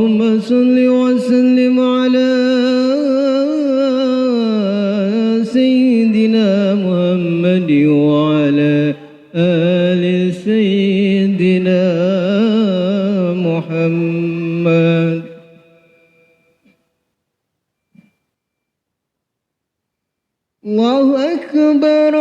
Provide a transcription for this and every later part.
اللهم صل وسلم على سيدنا محمد وعلى آل سيدنا محمد. الله أكبر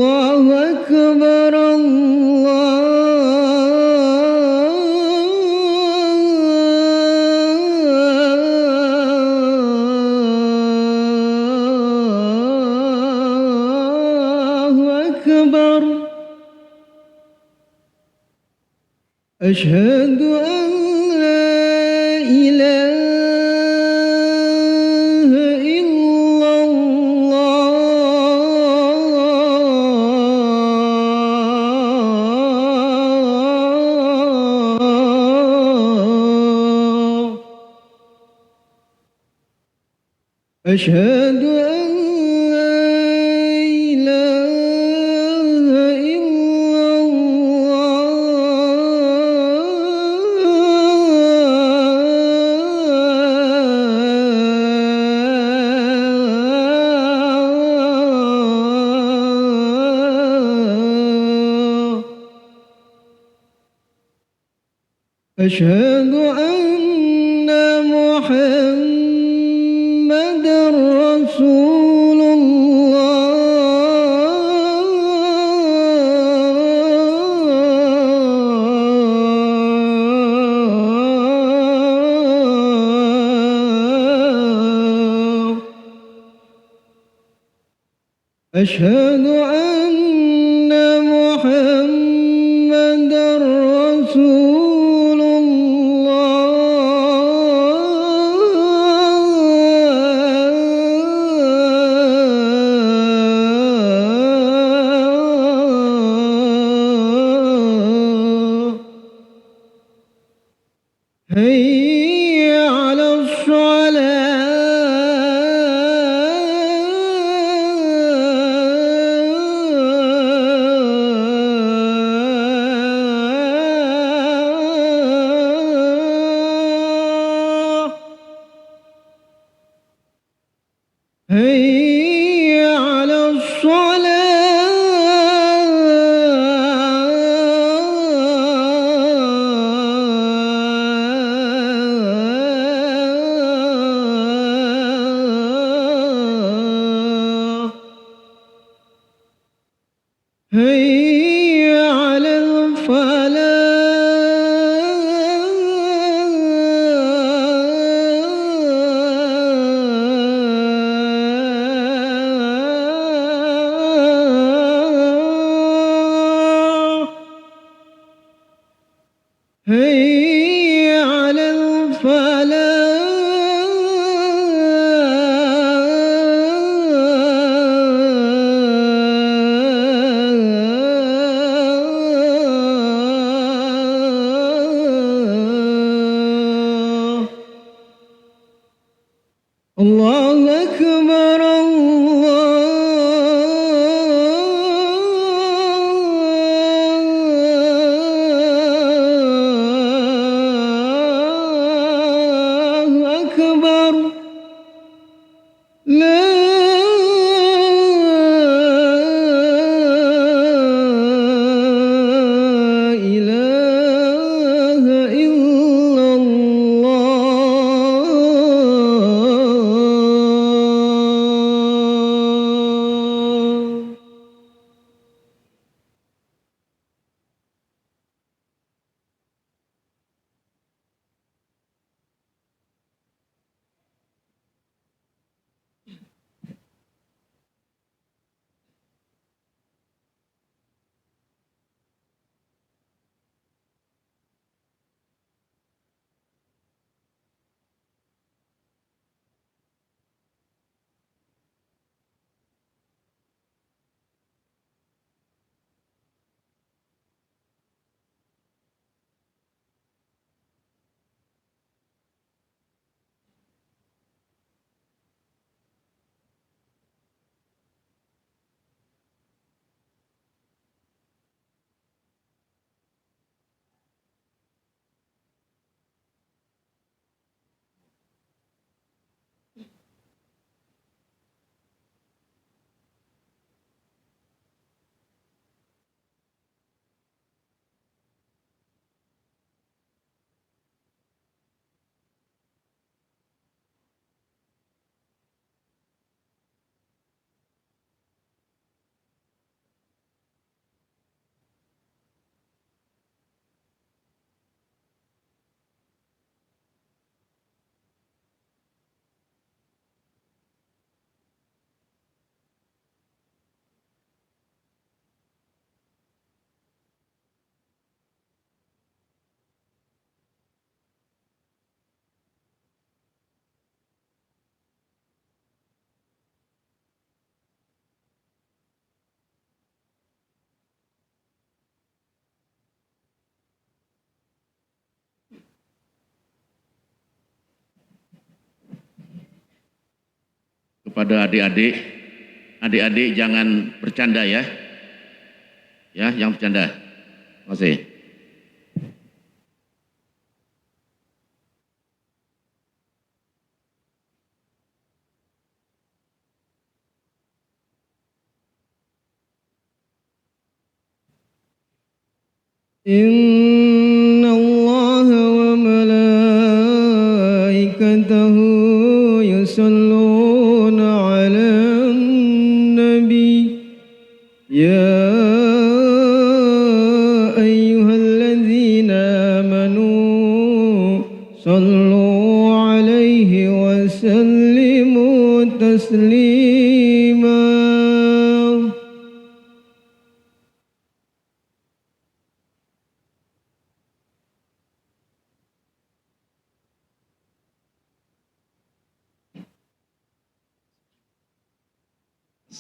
الله أكبر الله أكبر. أشهد أن لا إله إلا الله. أشهد أن لا إله إلا الله. أشهد أن محمد رسول الله. أشهد أن محمد رسول الله. هيا على الصلاة. هيا على الصلاة. هيا على الفلاح. هيا على الفلاح. الله أكبر الله أكبر. لا إله إلا الله. kepada adik-adik, adik-adik jangan bercanda ya, jangan bercanda. Terima kasih. Inna Allah wa malaikatahu yusalluna ala nabi ya ayyuhalladzina amanu sallu alaihi wa sallimu taslima.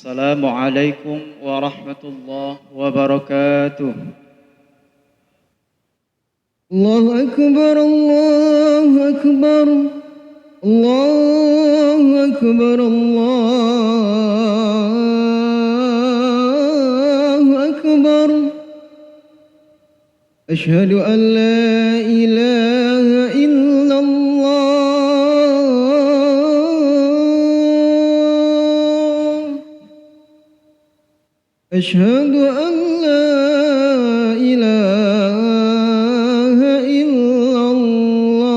Assalamualaikum warahmatullahi wabarakatuh. Allahu akbar, Allahu akbar, Allahu akbar, Allahu akbar. Asyhadu an la ilaha illallah. أشهد أن لا إله إلا الله.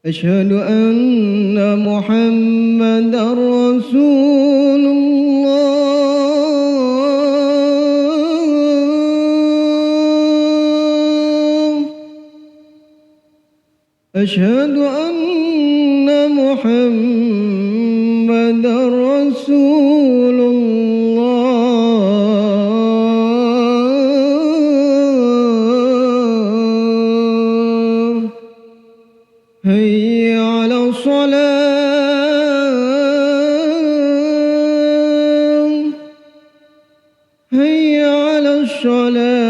أشهد أن محمدا رسول الله. أشهد أن محمدا رسول الله. هيا على الصلاة، هيا على الصلاة.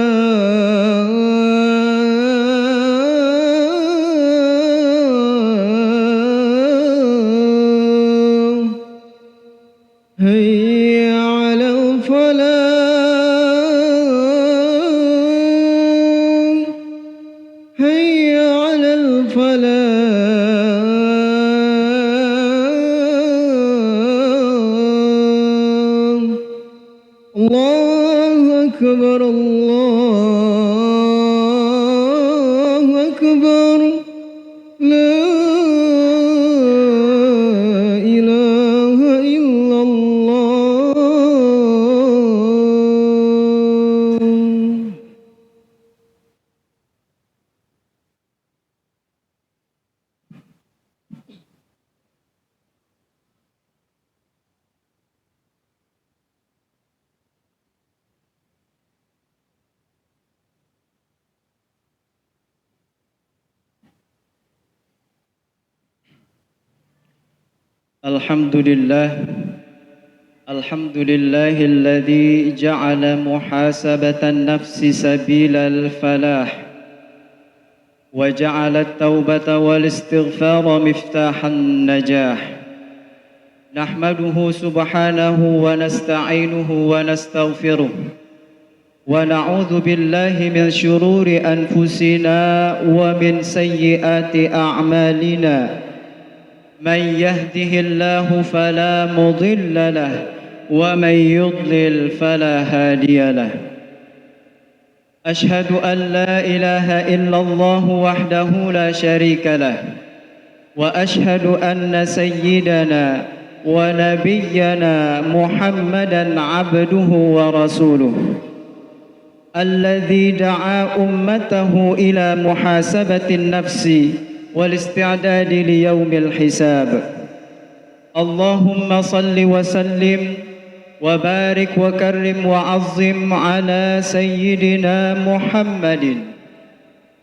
هيا على الفلاح، هيا على الفلاح. الله أكبر، الله أكبر. لا إله إلا الله. الحمد لله الذي جعل محاسبة النفس سبيل الفلاح وجعل التوبة والاستغفار مفتاح النجاح. نحمده سبحانه ونستعينه ونستغفره ونعوذ بالله من شرور أنفسنا ومن سيئات أعمالنا. من يهده الله فلا مضل له ومن يضلل فلا هادي له. أشهد أن لا إله إلا الله وحده لا شريك له، وأشهد أن سيدنا ونبينا محمدا عبده ورسوله الذي دعا أمته إلى محاسبة النفس والاستعداد ليوم الحساب. اللهم صل وسلم وبارك وكرم وعظم على سيدنا محمد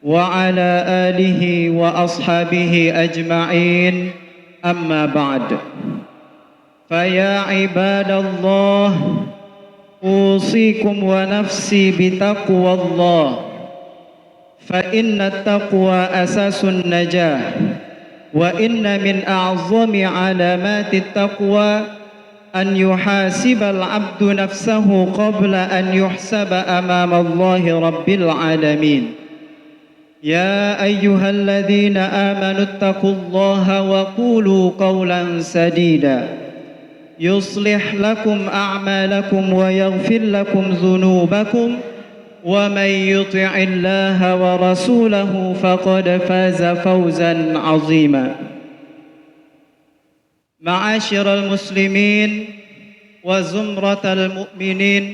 وعلى آله وأصحابه أجمعين. أما بعد، فيا عباد الله، أوصيكم ونفسي بتقوى الله، فإن التقوى أساس النجاة وإن من أعظم علامات التقوى أن يحاسب العبد نفسه قبل أن يحسب أمام الله رب العالمين يا أيها الذين آمنوا اتقوا الله وقولوا قولا سديدا يصلح لكم أعمالكم ويغفر لكم ذنوبكم ومن يطع الله ورسوله فقد فاز فوزا عظيما معاشر المسلمين وزمرة المؤمنين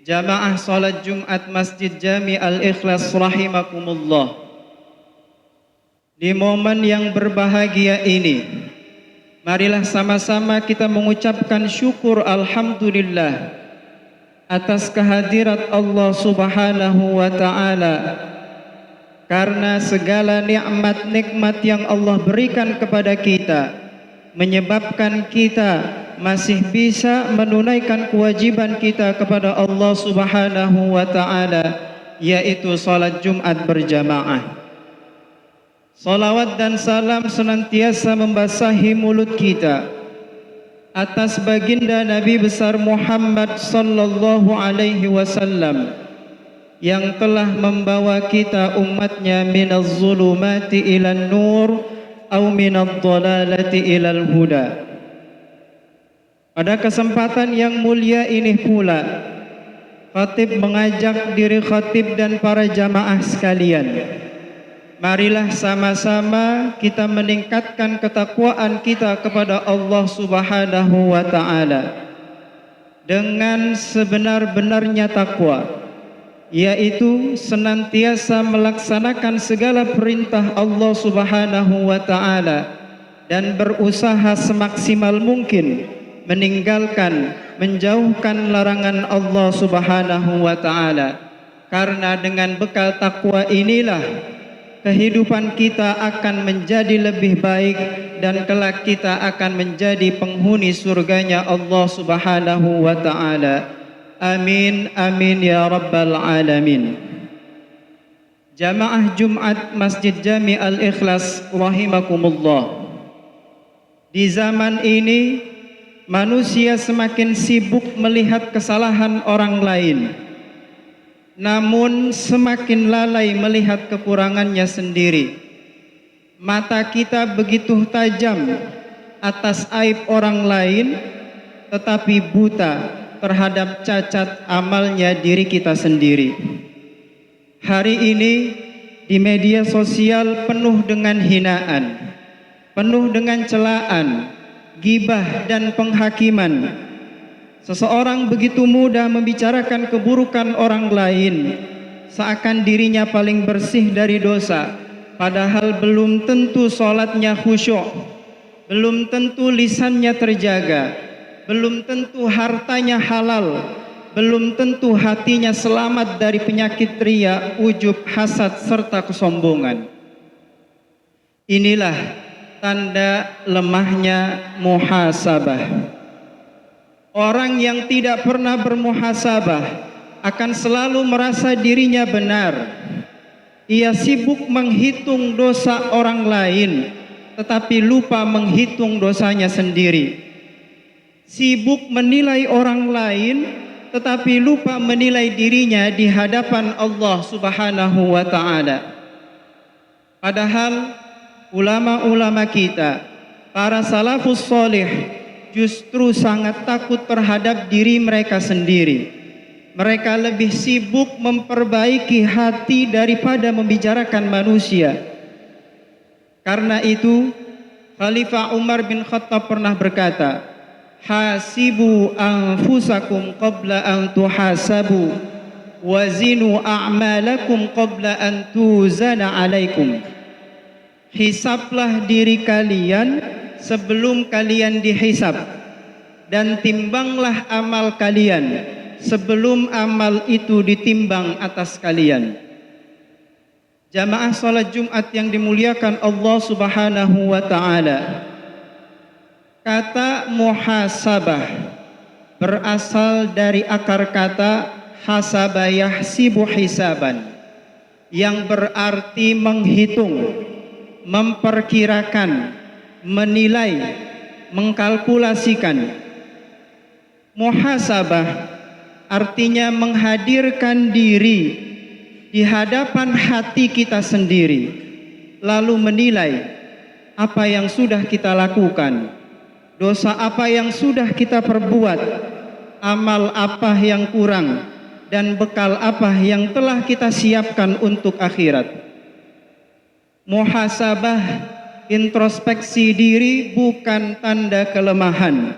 Jamaah salat Jumat Masjid Jami Al-Ikhlas rahimakumullah. Di momen yang berbahagia ini, marilah sama-sama kita mengucapkan syukur alhamdulillah atas kehadirat Allah Subhanahu wa taala, karena segala nikmat-nikmat yang Allah berikan kepada kita menyebabkan kita masih bisa menunaikan kewajiban kita kepada Allah Subhanahu wa taala, yaitu salat Jumat berjamaah. Salawat dan salam senantiasa membasahi mulut kita atas baginda Nabi besar Muhammad sallallahu alaihi wasallam yang telah membawa kita umatnya minaz zulumati ilan nur atau minadh dhalalati ilal huda. Pada kesempatan yang mulia ini pula, khatib mengajak diri khatib dan para jamaah sekalian, marilah sama-sama kita meningkatkan ketakwaan kita kepada Allah Subhanahu wa taala dengan sebenar-benarnya takwa, yaitu senantiasa melaksanakan segala perintah Allah Subhanahu wa taala dan berusaha semaksimal mungkin meninggalkan, menjauhkan larangan Allah Subhanahu wa taala. Karena dengan bekal takwa inilah kehidupan kita akan menjadi lebih baik dan kelak kita akan menjadi penghuni surganya Allah Subhanahu wa taala. Amin amin ya rabbal alamin. Jamaah Jumat Masjid Jami Al-Ikhlas rahimakumullah. Di zaman ini manusia semakin sibuk melihat kesalahan orang lain, namun semakin lalai melihat kekurangannya sendiri. Mata kita begitu tajam atas aib orang lain, tetapi buta terhadap cacat amalnya diri kita sendiri. Hari ini di media sosial penuh dengan hinaan, penuh dengan celaan, gibah dan penghakiman. Seseorang begitu mudah membicarakan keburukan orang lain, seakan dirinya paling bersih dari dosa, padahal belum tentu sholatnya khusyuk, belum tentu lisannya terjaga, belum tentu hartanya halal, belum tentu hatinya selamat dari penyakit riya, ujub, hasad, serta kesombongan. Inilah tanda lemahnya muhasabah. Orang yang tidak pernah bermuhasabah akan selalu merasa dirinya benar. Ia sibuk menghitung dosa orang lain, tetapi lupa menghitung dosanya sendiri. Sibuk menilai orang lain, tetapi lupa menilai dirinya di hadapan Allah Subhanahu wa taala. Padahal ulama-ulama kita, para salafus soleh, justru sangat takut terhadap diri mereka sendiri. Mereka lebih sibuk memperbaiki hati daripada membicarakan manusia. Karena itu, Khalifah Umar bin Khattab pernah berkata, "Hasibu anfusakum qabla an tuhasabu, wazinu a'malakum qabla an tuzana alaikum." Hisablah diri kalian sebelum kalian dihisab, dan timbanglah amal kalian sebelum amal itu ditimbang atas kalian. Jamaah salat Jumat yang dimuliakan Allah Subhanahu wa taala, kata muhasabah berasal dari akar kata hasaba yahsibu hisaban. yang berarti menghitung, memperkirakan, menilai, mengkalkulasikan. Muhasabah artinya menghadirkan diri di hadapan hati kita sendiri, lalu menilai apa yang sudah kita lakukan, dosa apa yang sudah kita perbuat, amal apa yang kurang, dan bekal apa yang telah kita siapkan untuk akhirat. Muhasabah, introspeksi diri, bukan tanda kelemahan.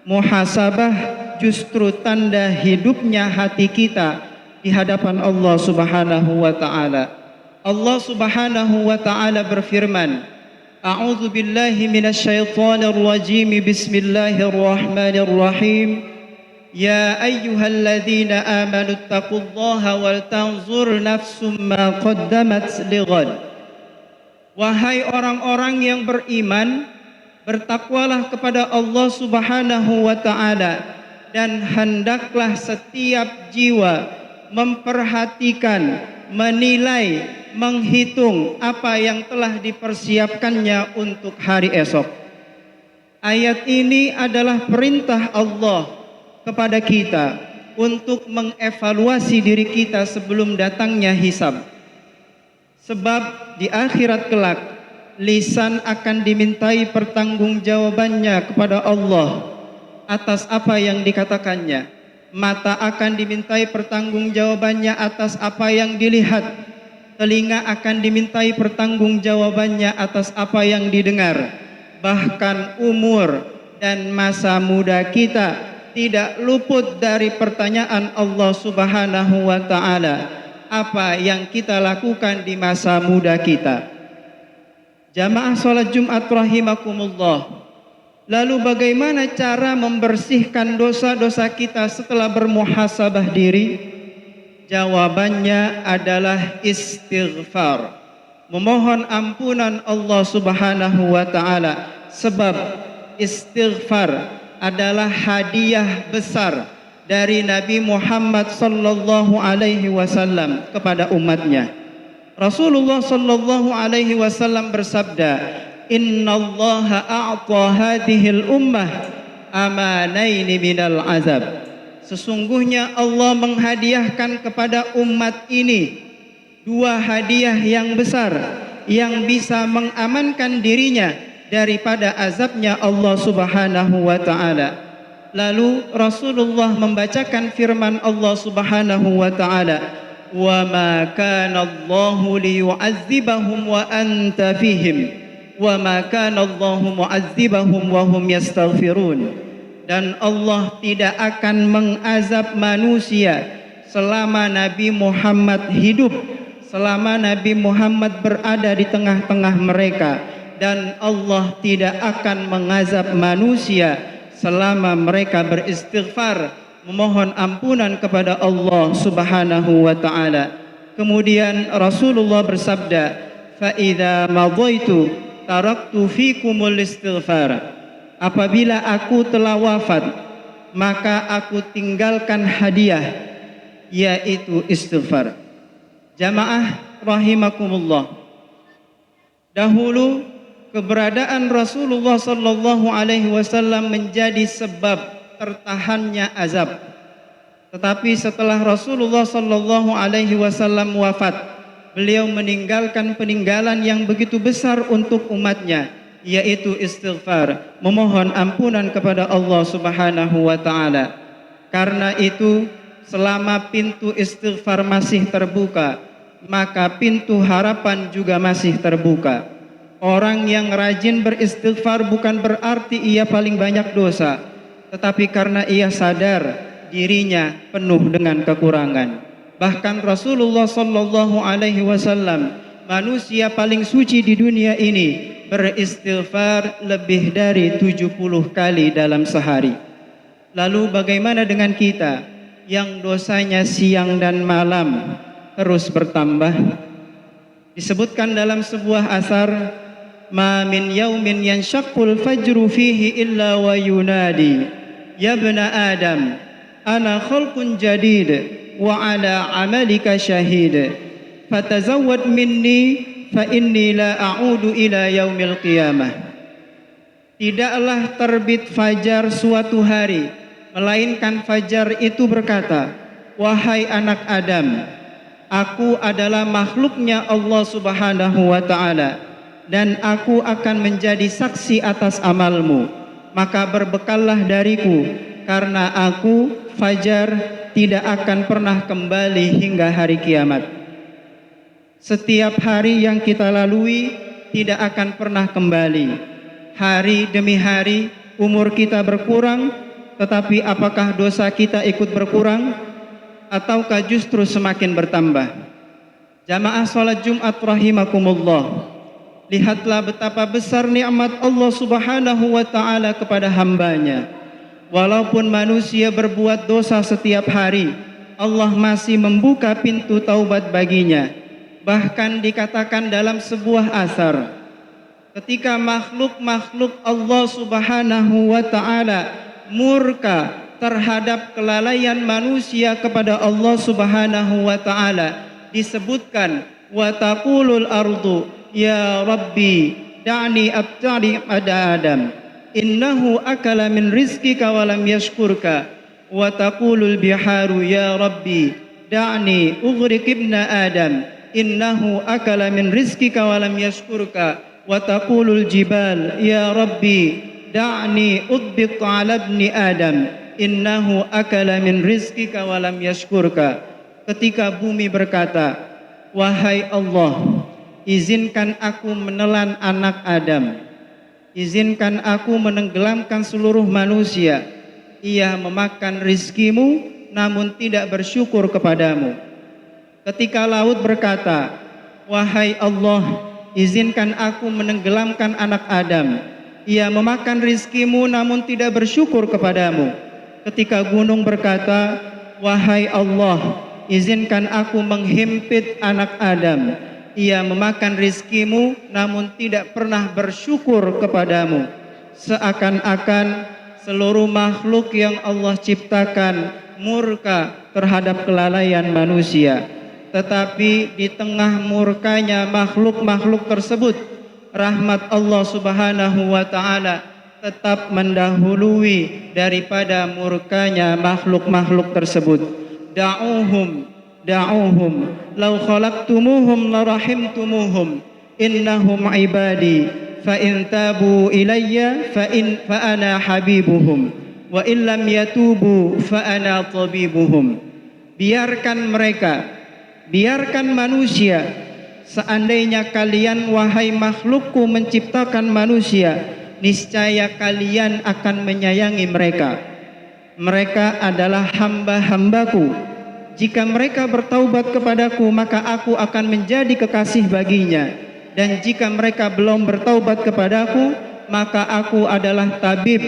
Muhasabah justru tanda hidupnya hati kita di hadapan Allah Subhanahu wa taala. Allah Subhanahu wa taala berfirman, A'udzu billahi minasyaitonir rajim. Bismillahirrahmanirrahim. Ya ayyuhalladzina amanu taqullaha wal tanzur nafsum ma qaddamat lighad. Wahai orang-orang yang beriman, bertakwalah kepada Allah Subhanahu wa taala, dan hendaklah setiap jiwa memperhatikan, menilai, menghitung apa yang telah dipersiapkannya untuk hari esok. Ayat ini adalah perintah Allah kepada kita untuk mengevaluasi diri kita sebelum datangnya hisab. Sebab di akhirat kelak, lisan akan dimintai pertanggungjawabannya kepada Allah atas apa yang dikatakannya. Mata akan dimintai pertanggungjawabannya atas apa yang dilihat. Telinga akan dimintai pertanggungjawabannya atas apa yang didengar. Bahkan umur dan masa muda kita tidak luput dari pertanyaan Allah Subhanahu wa taala, apa yang kita lakukan di masa muda kita. Jamaah salat Jumat rahimakumullah. Lalu bagaimana cara membersihkan dosa-dosa kita setelah bermuhasabah diri? Jawabannya adalah istighfar. Memohon ampunan Allah Subhanahu wa taala, sebab istighfar adalah hadiah besar dari Nabi Muhammad sallallahu alaihi wasallam kepada umatnya. Rasulullah sallallahu alaihi wasallam bersabda, "Innallaha a'ta hadhil ummah amanaini minal azab." Sesungguhnya Allah menghadiahkan kepada umat ini dua hadiah yang besar yang bisa mengamankan dirinya daripada azabnya Allah Subhanahu wa taala. Lalu Rasulullah membacakan firman Allah Subhanahu wa taala, "Wa ma kana Allahu liyu'adzibahum wa anta fihim, wa ma kana Allahu mu'adzibahum wa hum yastaghfirun." Dan Allah tidak akan mengazab manusia selama Nabi Muhammad hidup, selama Nabi Muhammad berada di tengah-tengah mereka, dan Allah tidak akan mengazab manusia selama mereka beristighfar, memohon ampunan kepada Allah Subhanahu wa taala. Kemudian Rasulullah bersabda, "Fa idza madaitu taraktu fikumul istighfar." Apabila aku telah wafat, maka aku tinggalkan hadiah, yaitu istighfar. Jamaah rahimakumullah. Dahulu keberadaan Rasulullah sallallahu alaihi wasallam menjadi sebab tertahannya azab. Tetapi setelah Rasulullah sallallahu alaihi wasallam wafat, beliau meninggalkan peninggalan yang begitu besar untuk umatnya, yaitu istighfar, memohon ampunan kepada Allah Subhanahu wa taala. Karena itu, selama pintu istighfar masih terbuka, maka pintu harapan juga masih terbuka. Orang yang rajin beristighfar bukan berarti ia paling banyak dosa, tetapi karena ia sadar dirinya penuh dengan kekurangan. Bahkan Rasulullah sallallahu alaihi wasallam, manusia paling suci di dunia ini, beristighfar lebih dari 70 kali dalam sehari. Lalu bagaimana dengan kita yang dosanya siang dan malam terus bertambah? Disebutkan dalam sebuah asar, "Ma min yaumin yanshaqqul fajru fihi illa wa yunadi, ya ibna Adam, ana khalqun jadid wa ala amalika syahid." fatazawwad minni fa inni la a'udu ila yaumil qiyamah. Tidaklah terbit fajar suatu hari, melainkan fajar itu berkata, wahai anak Adam, aku adalah makhluknya Allah Subhanahu wa ta'ala, dan aku akan menjadi saksi atas amalmu. Maka berbekallah dariku, karena aku, fajar, tidak akan pernah kembali hingga hari kiamat. Setiap hari yang kita lalui tidak akan pernah kembali. Hari demi hari umur kita berkurang, tetapi apakah dosa kita ikut berkurang ataukah justru semakin bertambah? Jamaah salat Jumat rahimakumullah, lihatlah betapa besar nikmat Allah Subhanahu wa ta'ala kepada hambanya. Walaupun manusia berbuat dosa setiap hari, Allah masih membuka pintu taubat baginya. Bahkan dikatakan dalam sebuah asar, ketika makhluk-makhluk Allah Subhanahu wa ta'ala murka terhadap kelalaian manusia kepada Allah Subhanahu wa ta'ala, disebutkan wa taqulul ardu ya Rabbi da'ni abtali ada Adam innahu akala min rizqika wa lam yashkurka, wa taqulul biharu ya Rabbi da'ni ughriq ibna Adam innahu akala min rizqika wa lam yashkurka, wa taqulul jibal ya Rabbi da'ni udbiq ala ibni Adam innahu akala min rizqika wa lam yashkurka. Ketika bumi berkata, wahai Allah, izinkan aku menelan anak Adam, izinkan aku menenggelamkan seluruh manusia. Ia memakan rizkimu namun tidak bersyukur kepadamu. Ketika laut berkata, wahai Allah, izinkan aku menenggelamkan anak Adam. Ia memakan rizkimu namun tidak bersyukur kepadamu. Ketika gunung berkata, wahai Allah, izinkan aku menghimpit anak Adam. Ia memakan rizkimu namun tidak pernah bersyukur kepadamu. Seakan-akan seluruh makhluk yang Allah ciptakan murka terhadap kelalaian manusia. Tetapi di tengah murkanya makhluk-makhluk tersebut, rahmat Allah Subhanahu wa ta'ala tetap mendahului daripada murkanya makhluk-makhluk tersebut. Da'uhum law khalaqtumuhum la rahimtumuhum innahum ibadi fa in tabu ilayya fa ana habibuhum wa in lam yatubu fa ana tabibuhum. Biarkan manusia, seandainya kalian wahai makhlukku menciptakan manusia, niscaya kalian akan menyayangi mereka. Mereka adalah hamba-hambaku. Jika mereka bertaubat kepadaku, maka aku akan menjadi kekasih baginya. Dan jika mereka belum bertaubat kepadaku, maka aku adalah tabib,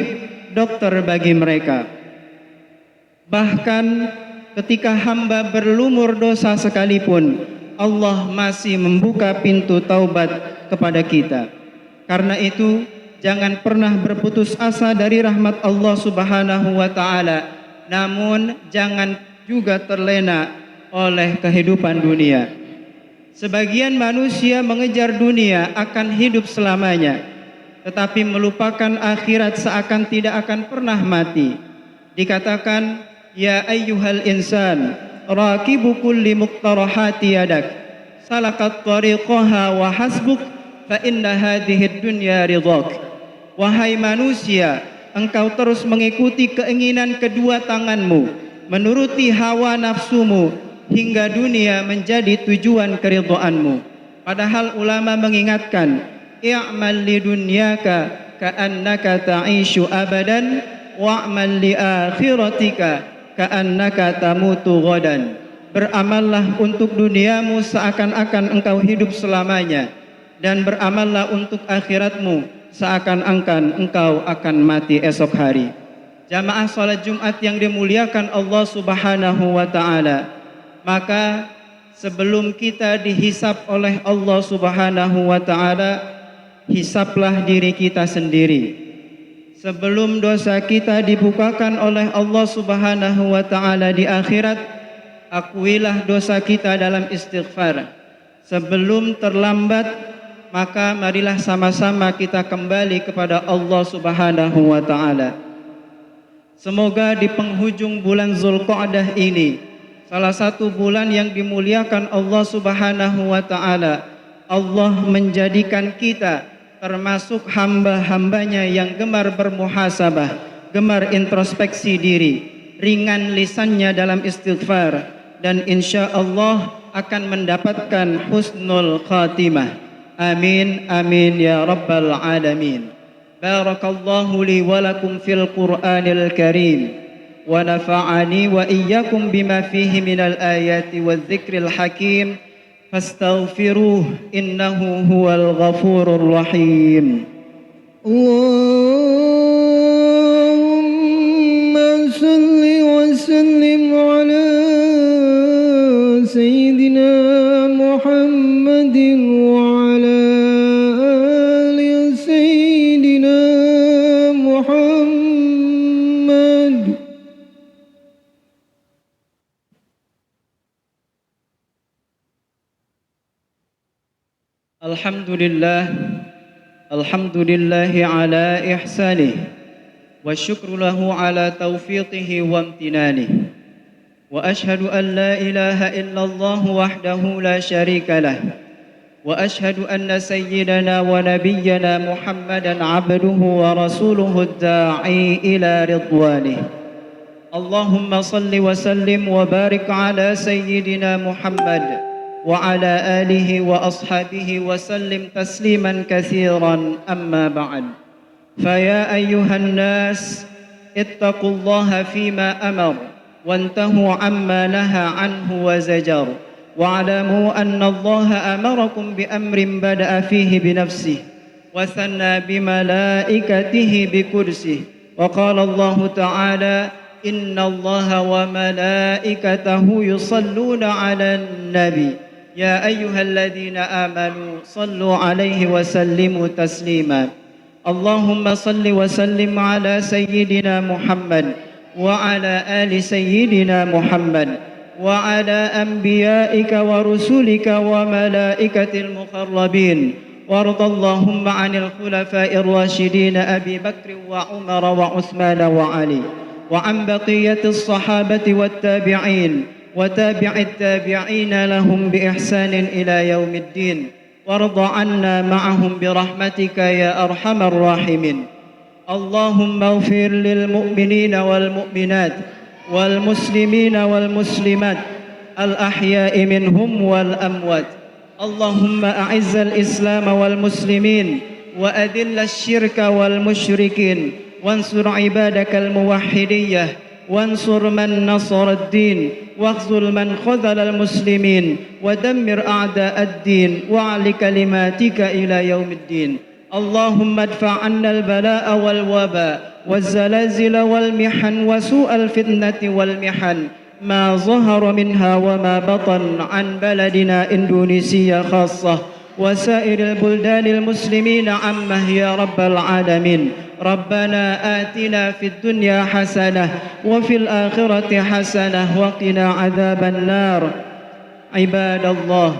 dokter bagi mereka. Bahkan ketika hamba berlumur dosa sekalipun, Allah masih membuka pintu taubat kepada kita. Karena itu, jangan pernah berputus asa dari rahmat Allah Subhanahu wa ta'ala. Namun jangan juga terlena oleh kehidupan dunia. Sebagian manusia mengejar dunia akan hidup selamanya, tetapi melupakan akhirat seakan tidak akan pernah mati. Dikatakan, ya ayyuhal insan, rakibu kulli muqtarahati yadak, salakat tariqaha wa hasbuk, fa inna hadhihi dunya ridhak. Wahai manusia, engkau terus mengikuti keinginan kedua tanganmu, menuruti hawa nafsumu, hingga dunia menjadi tujuan keridhaanmu. Padahal ulama mengingatkan, i'mal li dunyaka ka'annaka ta'ishu abadan wa'mal li akhiratika ka'annaka tamutu ghadan. Beramallah untuk duniamu seakan-akan engkau hidup selamanya, dan beramallah untuk akhiratmu seakan-akan engkau akan mati esok hari. Jamaah salat Jumat yang dimuliakan Allah Subhanahu wa ta'ala, maka sebelum kita dihisap oleh Allah Subhanahu wa ta'ala, hisaplah diri kita sendiri. Sebelum dosa kita dibukakan oleh Allah Subhanahu wa ta'ala di akhirat, akuilah dosa kita dalam istighfar. sebelum terlambat, maka marilah sama-sama kita kembali kepada Allah Subhanahu wa taala. Semoga di penghujung bulan Zulqa'dah ini, salah satu bulan yang dimuliakan Allah Subhanahu wa taala, Allah menjadikan kita termasuk hamba-hambanya yang gemar bermuhasabah, gemar introspeksi diri, ringan lisannya dalam istighfar, dan insya Allah akan mendapatkan husnul khatimah. Amin amin ya rabbal alamin. Barakallahu li wa lakum fil Qur'anil Karim wa nafa'ani wa iyyakum bima fihi minal ayati wadh dzikril hakim. Fastaghfiruh innahu huwal ghafurur rahim. Allahumma salli wa sallim ala Sayyidina Muhammadin wa ala ali Sayyidina Muhammad. Alhamdulillahi ala ihsanih wa syukru lahu ala taufiqihi wa amtinanih. Wa ashhadu an la ilaha illallah wahdahu la syarika lah. Wa ashhadu anna sayyidana wa nabiyyana Muhammadan abduhu wa rasuluhu ad-da'i ila ridwanih. Allahumma salli wa sallim wa barik ala sayyidina Muhammad وعلى آله وأصحابه وسلم تسليما كثيرا أما بعد فيا أيها الناس اتقوا الله فيما أمر وانتهوا عما نهى عنه وزجر واعلموا أن الله أمركم بأمر بدأ فيه بنفسه وثنى بملائكته بكرسه وقال الله تعالى إن الله وملائكته يصلون على النبي يا أيها الذين آمنوا صلوا عليه وسلموا تسليما اللهم صل وسلم على سيدنا محمد وعلى آل سيدنا محمد وعلى أنبيائك ورسلك وملائكة المقربين وارض اللهم عن الخلفاء الراشدين أبي بكر وعمر وعثمان وعلي وعن بقية الصحابة والتابعين وتابع التابعين لهم بإحسان إلى يوم الدين وارض عنا معهم برحمتك يا أرحم الراحمين اللهم اغفر للمؤمنين والمؤمنات والمسلمين والمسلمات الأحياء منهم والأموات اللهم أعز الإسلام والمسلمين وأذل الشرك والمشركين وانصر عبادك الموحدية وانصر من نصر الدين واخذل من خذل المسلمين ودمر أعداء الدين وأعل كلماتك إلى يوم الدين اللهم ادفع عنا البلاء والوباء والزلازل والمحن وسوء الفتنة والمحن ما ظهر منها وما بطن عن بلدنا إندونيسيا خاصة وسائر البلدان المسلمين عامة يا رب العالمين ربنا آتنا في الدنيا حسنة وفي الآخرة حسنة وقنا عذاب النار عباد الله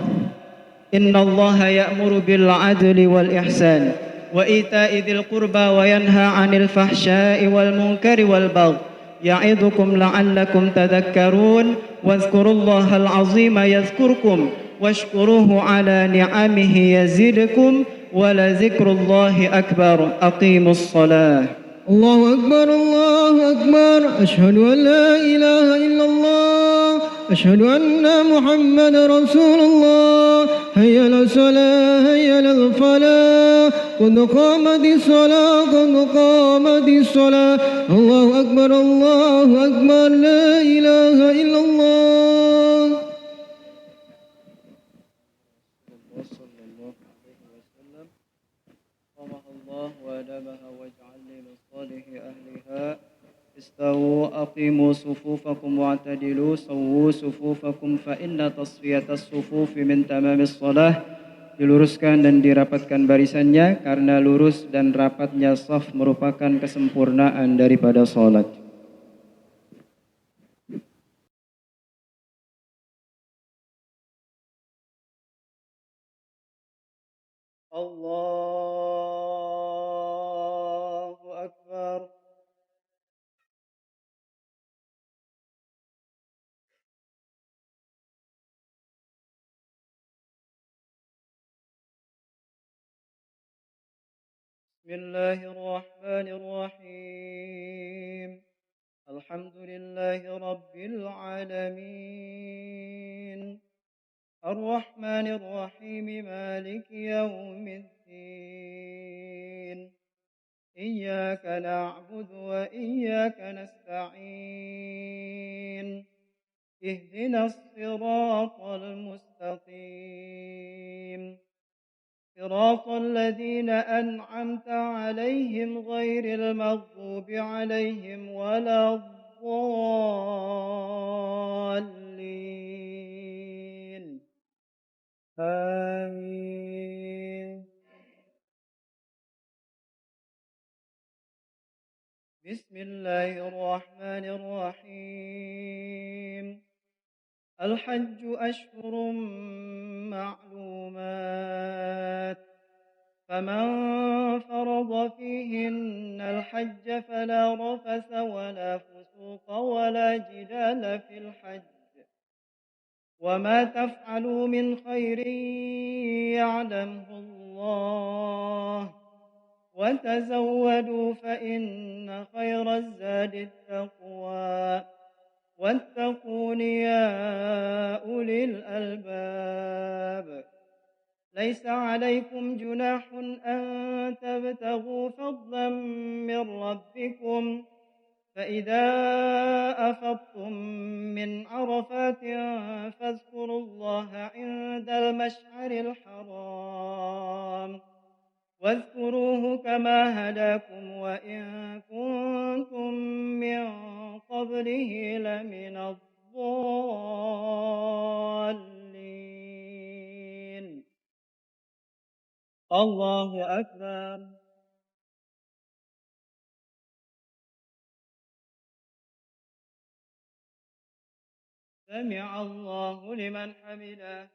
إن الله يأمر بالعدل والإحسان وإيتاء ذي القربى وينهى عن الفحشاء والمنكر والبغي يعظكم لعلكم تذكرون واذكروا الله العظيم يذكركم واشكروه على نعمه يزدكم ولذكر الله أكبر أقيموا الصلاة الله أكبر الله أكبر أشهد أن لا إله إلا الله أشهد أن محمد رسول الله هيا للصلاة هيا للفلاح قد قامت الصلاة قد قامت الصلاة الله أكبر لا إله إلا الله صلى الله عليه وسلم قامها الله وأدبها واجعلني من صالح أهلها استووا أقيموا صفوفكم واعتدلوا سووا صفوفكم فإن تصفية الصفوف من تمام الصلاة. Diluruskan dan dirapatkan barisannya karena lurus dan rapatnya shaf merupakan kesempurnaan daripada salat. الله أكبر. بسم الله الرحمن الرحيم. الحمد لله رب العالمين الرحمن الرحيم مالك يوم الدين إياك نعبد وإياك نستعين اهدنا الصراط المستقيم صراط الذين أنعمت عليهم غير المغضوب عليهم ولا الضالين آمين. بسم الله الرحمن الرحيم. الحج أشهر معلومات فمن فرض فيهن الحج فلا رفث ولا فسوق ولا جدال في الحج وما تفعلوا من خير يعلمه الله وتزودوا فإن خير الزاد التقوى واتقون يا أولي الألباب. ليس عليكم جناح أن تبتغوا فضلا من ربكم فإذا أفضتم من عرفات فاذكروا الله عند المشعر الحرام واذكروه كما هداكم وإن كنتم من قبله لمن الضالين. الله أكبر. سمع الله لمن حمده.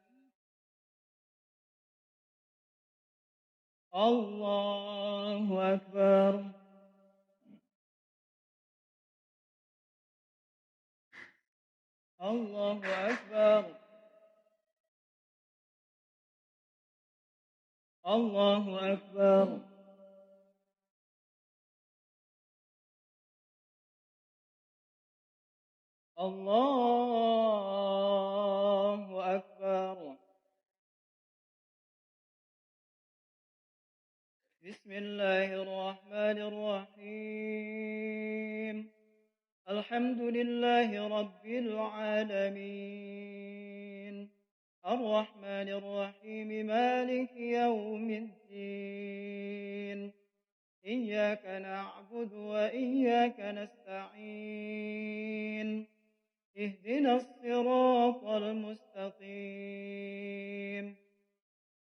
الله أكبر. الله أكبر. الله أكبر. الله أكبر. بسم الله الرحمن الرحيم. الحمد لله رب العالمين الرحمن الرحيم مالك يوم الدين إياك نعبد وإياك نستعين اهدنا الصراط المستقيم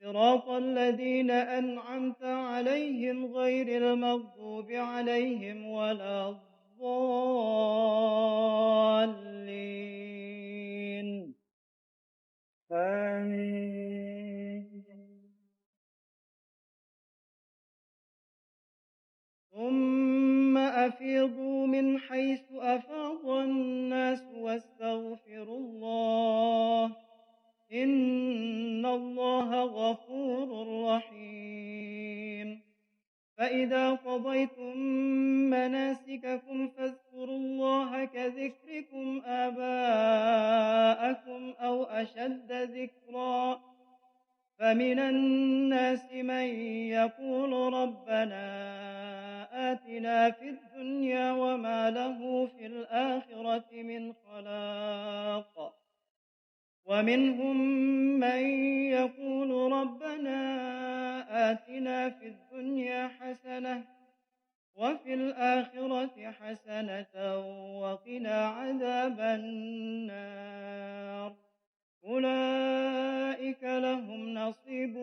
صراط الذين أنعمت عليهم غير المغضوب عليهم ولا الضالين آمين. ثم أفيضوا من حيث أفاض الناس واستغفروا الله إن الله غفور رحيم. فإذا قضيتم مناسككم فاذكروا الله كذكركم آباءكم أو أشد ذكرا فمن الناس من يقول ربنا آتنا في الدنيا وما له في الآخرة من خلاق ومنهم من يقول ربنا آتنا في الدنيا حسنة وفي الآخرة حسنة وقنا عذاب النار أولئك لهم نصيب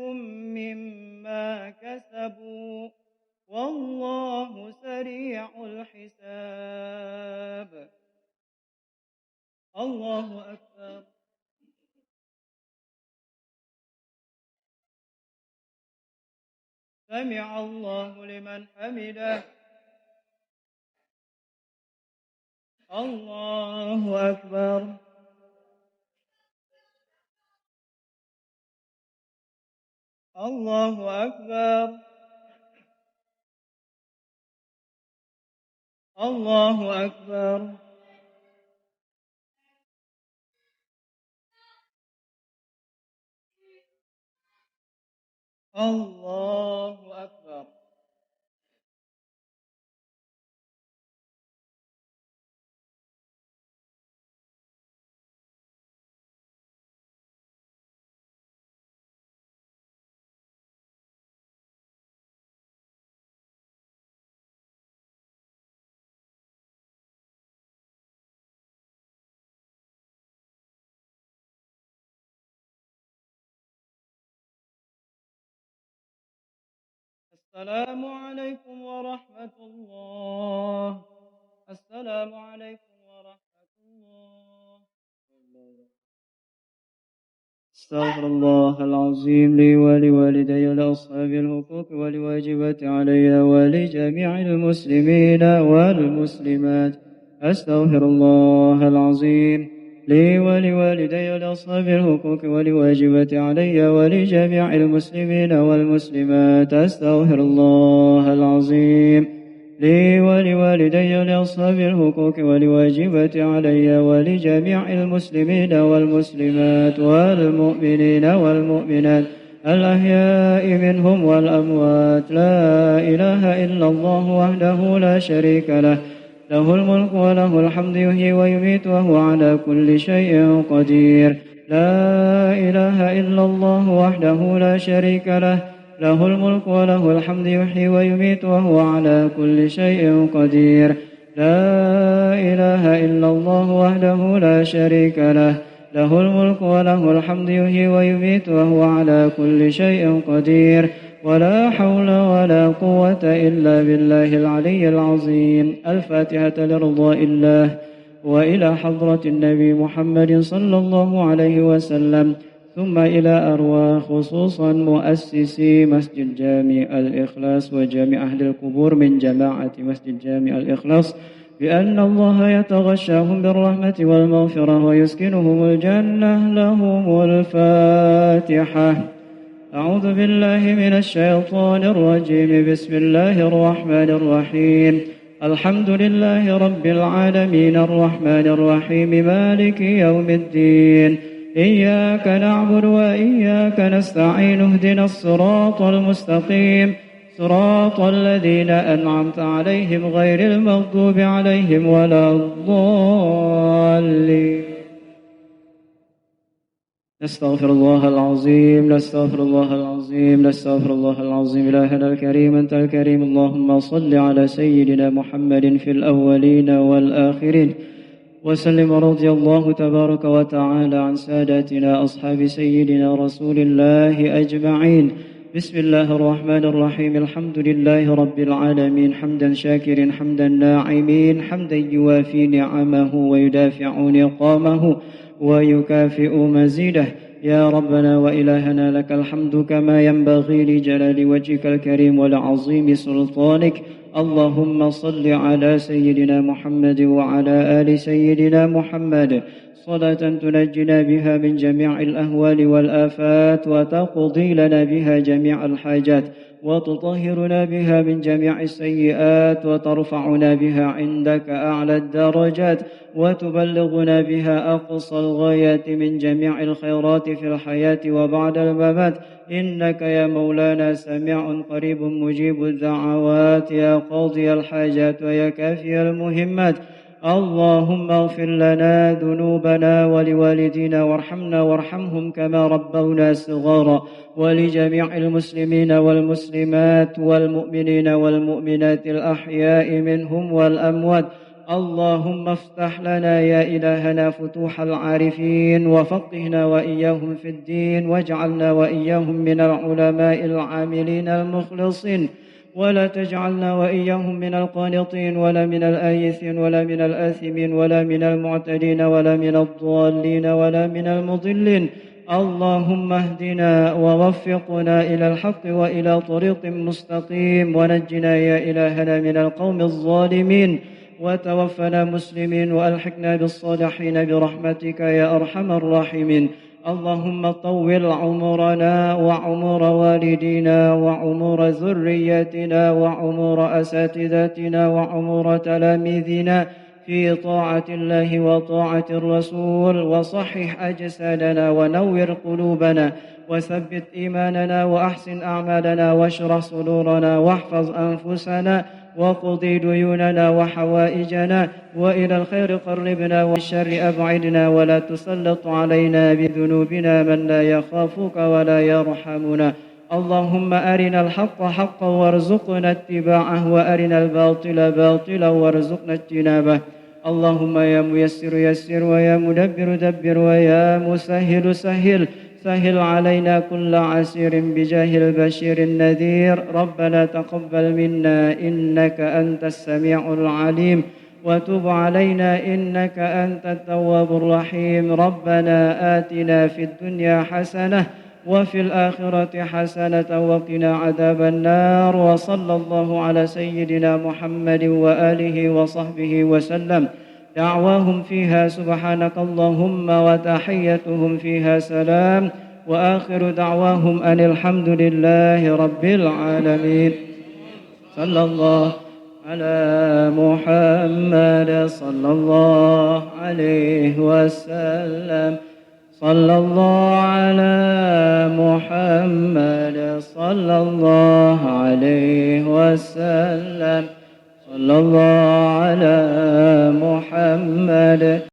مما كسبوا والله سريع الحساب. الله أكبر. سمع الله لمن حمده. الله أكبر. الله أكبر. الله أكبر. الله أكبر. السلام عليكم ورحمة الله. السلام عليكم ورحمة الله. استغفر الله العظيم لي ولوالدي ولأصحاب الحقوق والواجبات علي ولجميع المسلمين والمسلمات. أستغفر الله العظيم لي ولوالدي ولأصحاب الحقوق والواجبات علي ولجميع المسلمين والمسلمات. أستغفر الله العظيم لي ولوالدي ولأصحاب الحقوق والواجبات علي ولجميع المسلمين والمسلمات والمؤمنين والمؤمنات الأحياء منهم والأموات. لا إله إلا الله وحده لا شريك له، له الملك وله الحمد يحيي ويميت وهو على كل شيء قدير. لا إله إلا الله وحده لا شريك له، له الملك وله الحمد يحيي ويميت وهو على كل شيء قدير. لا إله إلا الله وحده لا شريك له، له الملك وله الحمد يحيي ويميت وهو على كل شيء قدير. ولا حول ولا قوة إلا بالله العلي العظيم. الفاتحة لرضاء الله وإلى حضرة النبي محمد صلى الله عليه وسلم، ثم إلى أرواح خصوصا مؤسسي مسجد جامع الإخلاص وجامع أهل القبور من جماعة مسجد جامع الإخلاص، بأن الله يتغشاهم بالرحمة والمغفرة ويسكنهم الجنة. لهم الفاتحة. أعوذ بالله من الشيطان الرجيم. بسم الله الرحمن الرحيم. الحمد لله رب العالمين الرحمن الرحيم مالك يوم الدين. إياك نعبد وإياك نستعين. اهدنا الصراط المستقيم، صراط الذين أنعمت عليهم غير المغضوب عليهم ولا الضالين. نستغفر الله العظيم، نستغفر الله العظيم، نستغفر الله العظيم. إلهنا الكريم أنت الكريم، اللهم صل على سيدنا محمد في الأولين والآخرين وسلم. رضي الله تبارك وتعالى عن ساداتنا أصحاب سيدنا رسول الله أجمعين. بسم الله الرحمن الرحيم. الحمد لله رب العالمين، حمدا شاكرا حمدا ناعمين، حمدا يوافي نعمه ويدافع نقامه ويكافئ مزيده. يا ربنا وإلهنا لك الحمد كما ينبغي لجلال وجهك الكريم ولعظيم سلطانك. اللهم صل على سيدنا محمد وعلى آل سيدنا محمد صلاة تنجنا بها من جميع الأهوال والآفات وتقضي لنا بها جميع الحاجات وتطهرنا بها من جميع السيئات وترفعنا بها عندك أعلى الدرجات وتبلغنا بها أقصى الغايات من جميع الخيرات في الحياة وبعد الممات. إنك يا مولانا سميع قريب مجيب الدعوات، يا قاضي الحاجات ويا كافي المهمات. اللهم اغفر لنا ذنوبنا ولوالدينا وارحمنا وارحمهم كما ربونا صغارا، ولجميع المسلمين والمسلمات والمؤمنين والمؤمنات الأحياء منهم والأموات. اللهم افتح لنا يا إلهنا فتوح العارفين وفقهنا وإياهم في الدين، واجعلنا وإياهم من العلماء العاملين المخلصين، ولا تجعلنا وإياهم من القانطين ولا من الآيثين ولا من الآثمين ولا من المعتدين ولا من الضالين ولا من المضلين. اللهم اهدنا ووفقنا إلى الحق وإلى طريق مستقيم، ونجنا يا إلهنا من القوم الظالمين، وتوفنا مسلمين وألحقنا بالصالحين برحمتك يا أرحم الراحمين. اللهم طول عمرنا وعمر والدينا وعمر ذريتنا وعمر أساتذتنا وعمر تلاميذنا في طاعة الله وطاعة الرسول، وصحح أجسادنا ونور قلوبنا وثبت إيماننا وأحسن أعمالنا واشرح صدورنا واحفظ أنفسنا وقضي ديوننا وحوائجنا، وإلى الخير قربنا والشر أبعدنا، ولا تسلط علينا بذنوبنا من لا يخافك ولا يرحمنا. اللهم أرنا الحق حقا وارزقنا اتباعه، وأرنا الباطل باطلا وارزقنا اجتنابه. اللهم يا ميسر يسر، ويا مدبر دبر، ويا مسهل سهل. سهل علينا كل عسير بجاه البشير النذير. ربنا تقبل منا إنك أنت السميع العليم، وتب علينا إنك أنت التواب الرحيم. ربنا آتنا في الدنيا حسنة وفي الآخرة حسنة وقنا عذاب النار. وصلى الله على سيدنا محمد وآله وصحبه وسلم. دعواهم فيها سبحانك اللهم، وتحيتهم فيها سلام، وآخر دعواهم أن الحمد لله رب العالمين. صلى الله على محمد صلى الله عليه وسلم. صلى الله على محمد صلى الله عليه وسلم. صلى الله على محمد.